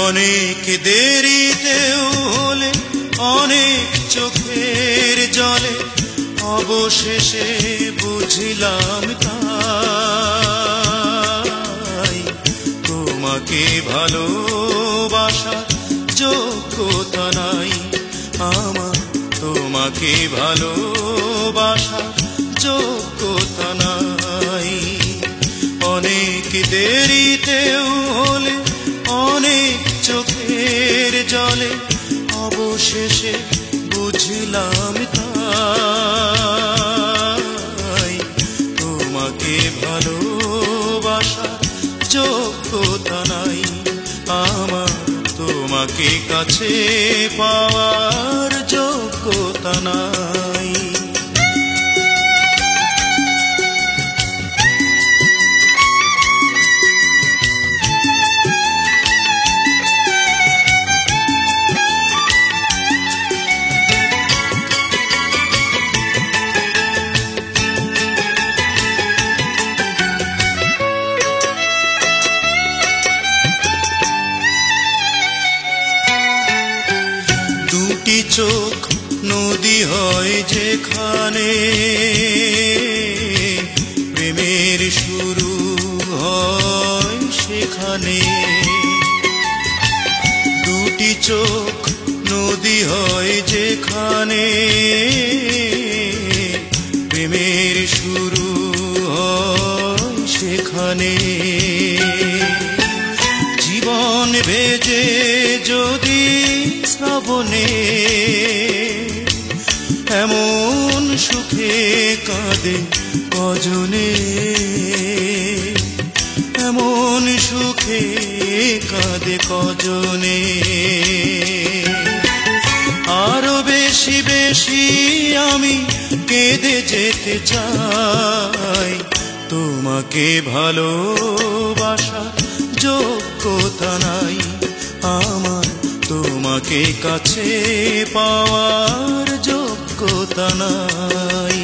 অনেক দেরিতেও হলে অনেক চোখের জলে অবশেষে বুঝলাম তাই তোমাকে ভালোবাসার যোগ্যতা নাই আমার, তোমাকে ভালোবাসার যোগ্যতা নাই। অনেক দেরিতেও হলে অনেক চোখের জলে অবশেষে বুঝলাম তাই তোমাকে ভালোবাসার যোগ্যতা নাই আমার, তোমাকে কাছে পাওয়ার যোগ্যতা নাই। দুটি চোখ নদী হয় যেখানে প্রেমের শুরু হয় সেখানে। দুটি চোখ নদী হয় যেখানে প্রেমের শুরু হয় সেখানে। জীবন ভেজে যদি শ্রাবণে এমন সুখে কাঁদে কজনে, এমন সুখে কাঁদে কজনে। আরো বেশি বেশি আমি কেঁদে যেতে চাই তোমাকে ভালোবাসার যোগ্যতা নাই আমার, তোমাকে কাছে পাওয়ার যোগ্যতা নাই।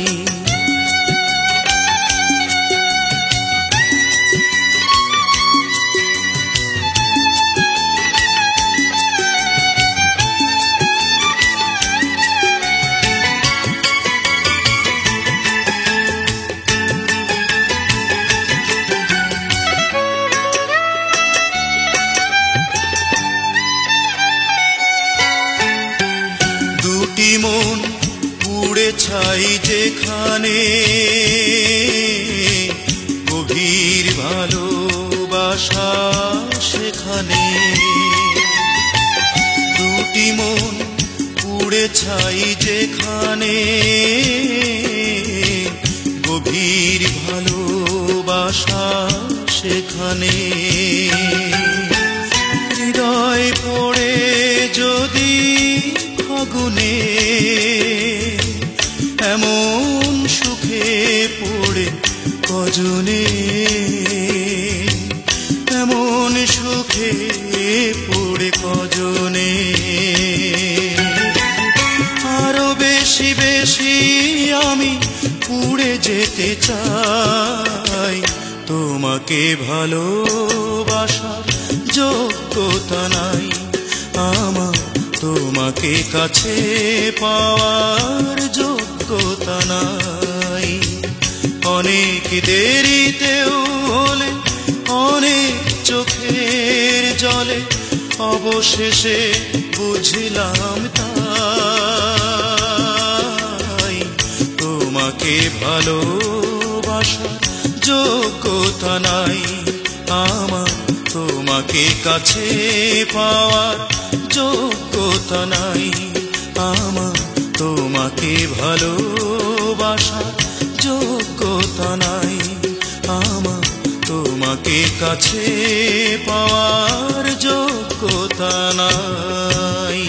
দুটি মন পুড়ে ছাই যেখানে গভীর ভালোবাসা সেখানে। দুটি মন পুড়ে ছাই যেখানে গভীর ভালোবাসা সেখানে। হৃদয় পড়ে যদি ফাগুনে এমন সুখে পড়ে কজনে, এমন সুখে পড়ে কজনে। আরো বেশি বেশি আমি পুড়ে যেতে চাই তোমাকে ভালোবাসার যোগ্যতা নাই আমার, তোমাকে কাছে পাওয়ার যোগ্যতা নাই। অনেক দেরিতেও হলে অনেক চোখের জলে অবশেষে বুঝলাম তাই তোমাকে ভালোবাসার যোগ্যতা নাই আমার, তোমাকে কাছে পাওয়ার যোগ্যতা নাই আমার, তোমাকে ভালোবাসার যোগ্যতা নাই আমার, তোমাকে কাছে পাওয়ার যোগ্যতা নাই।